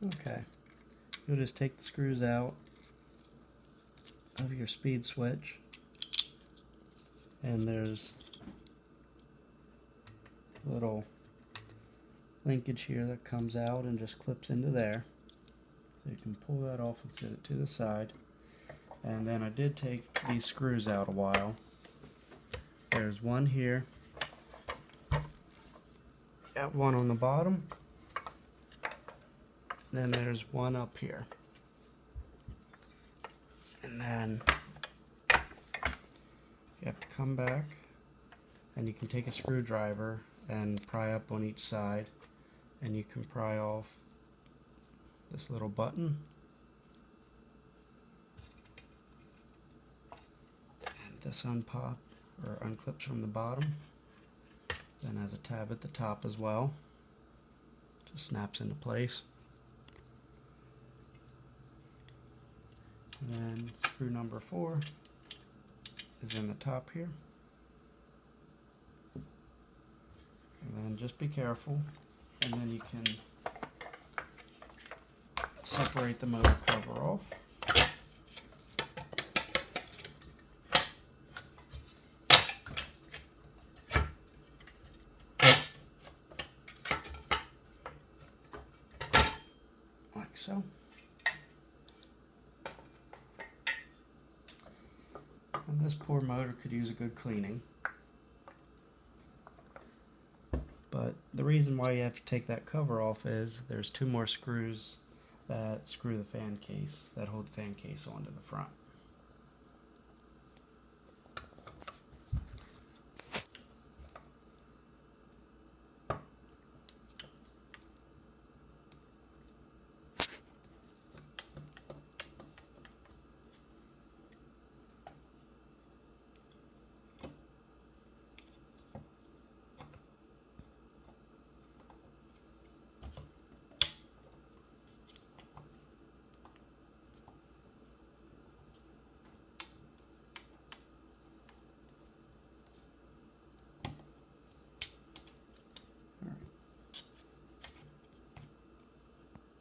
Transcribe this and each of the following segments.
Okay, you'll just take the screws out of your speed switch, and there's a little linkage here that comes out and just clips into there. So you can pull that off and set it to the side. And then I did take these screws out a while. There's one here, got one on the bottom, then there's one up here. And then you have to come back, and you can take a screwdriver and pry up on each side, and you can pry off this little button, and this unclips from the bottom, then has a tab at the top as well, just snaps into place. And then screw number 4 is in the top here. And then just be careful, and then you can separate the motor cover off. Like so. And this poor motor could use a good cleaning. But the reason why you have to take that cover off is there's 2 more screws that screw the fan case, that hold the fan case onto the front.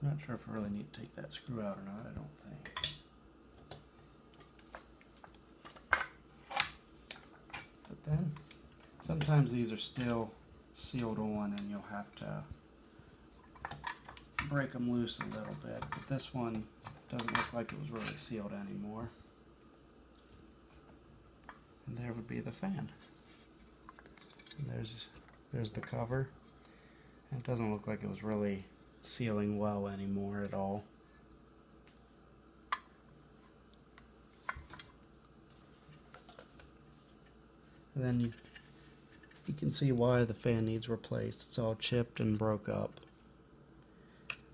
I'm not sure if I really need to take that screw out or not, I don't think. But then, sometimes these are still sealed on and you'll have to break them loose a little bit. But this one doesn't look like it was really sealed anymore. And there would be the fan. And there's the cover. And it doesn't look like it was really sealing well anymore at all. And then you can see why the fan needs replaced. It's all chipped and broke up.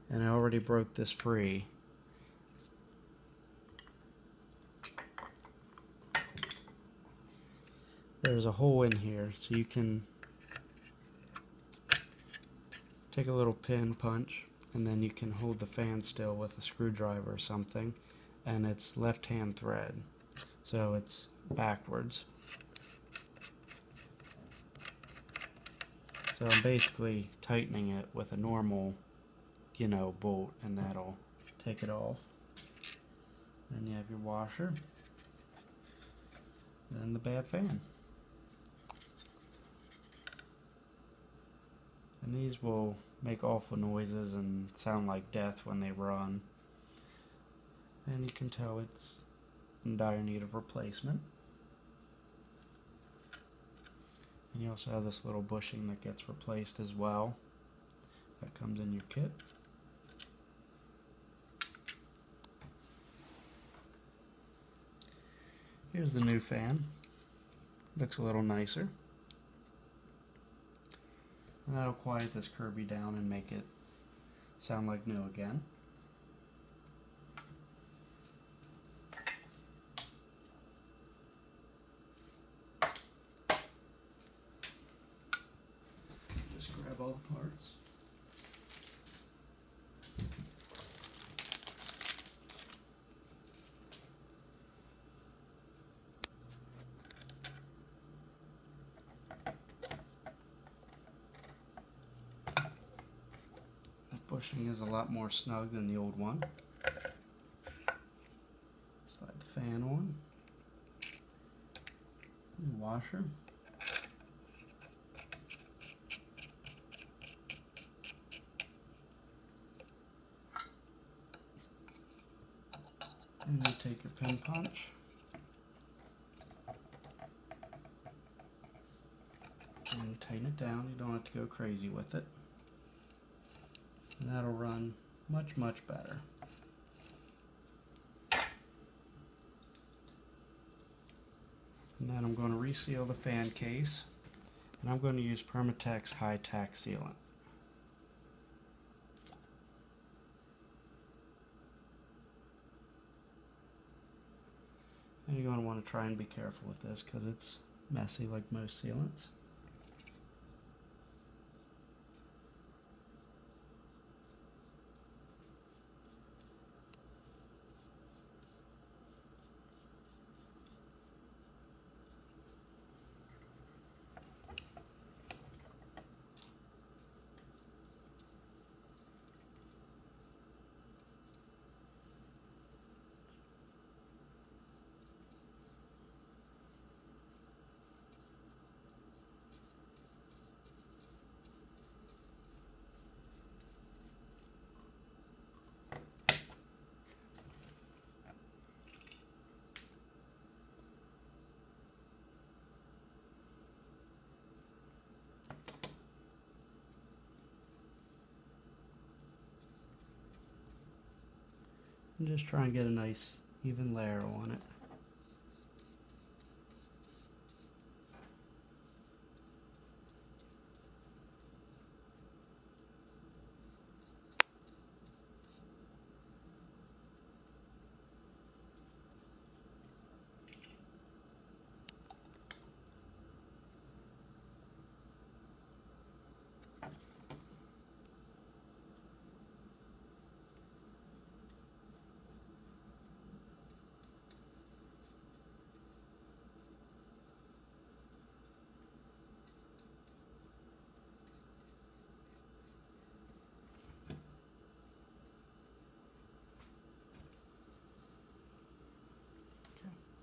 And I already broke this free. There's a hole in here, so you can take a little pin punch, and then you can hold the fan still with a screwdriver or something, and it's left-hand thread, so it's backwards. So I'm basically tightening it with a normal, bolt, and that'll take it off. Then you have your washer, then the bad fan. And these will make awful noises and sound like death when they run. And you can tell it's in dire need of replacement. And you also have this little bushing that gets replaced as well. That comes in your kit. Here's the new fan. Looks a little nicer. And that'll quiet this Kirby down and make it sound like new again. Just grab all the parts. bushing is a lot more snug than the old one. Slide the fan on. New washer. And you take your pin punch and tighten it down. You don't have to go crazy with it. And that'll run much, much better. And then I'm going to reseal the fan case, and I'm going to use Permatex High Tack Sealant. And you're going to want to try and be careful with this because it's messy like most sealants. And just try and get a nice even layer on it.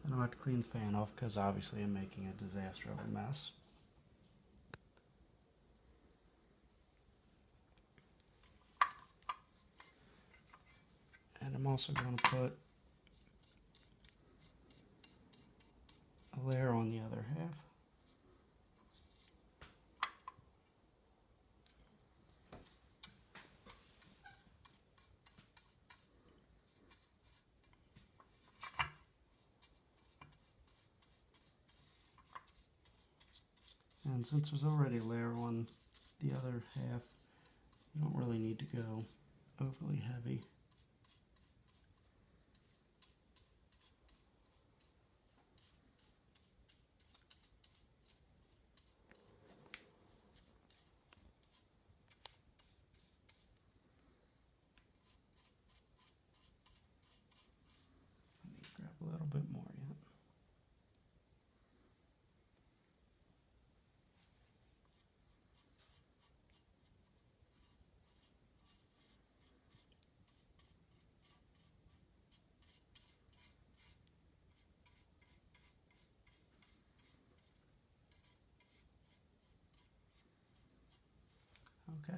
I don't have to clean the fan off because obviously I'm making a disaster of a mess. And I'm also going to put a layer on the other half. And since there's already a layer on the other half, you don't really need to go overly heavy. Let me grab a little bit more yet. Okay.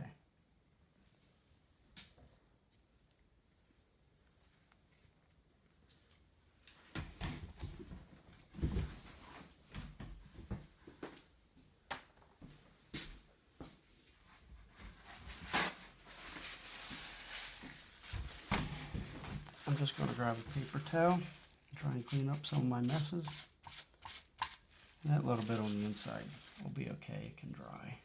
I'm just going to grab a paper towel and try and clean up some of my messes. And that little bit on the inside will be okay, it can dry.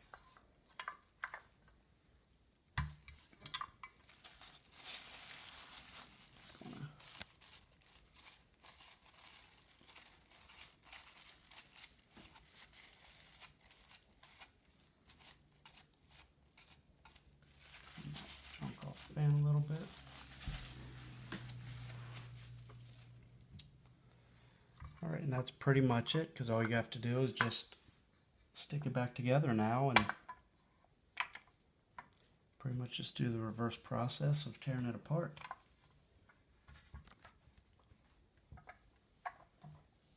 Chunk off the fan a little bit. Alright, and that's pretty much it, because all you have to do is just stick it back together now, and pretty pretty much just do the reverse process of tearing it apart.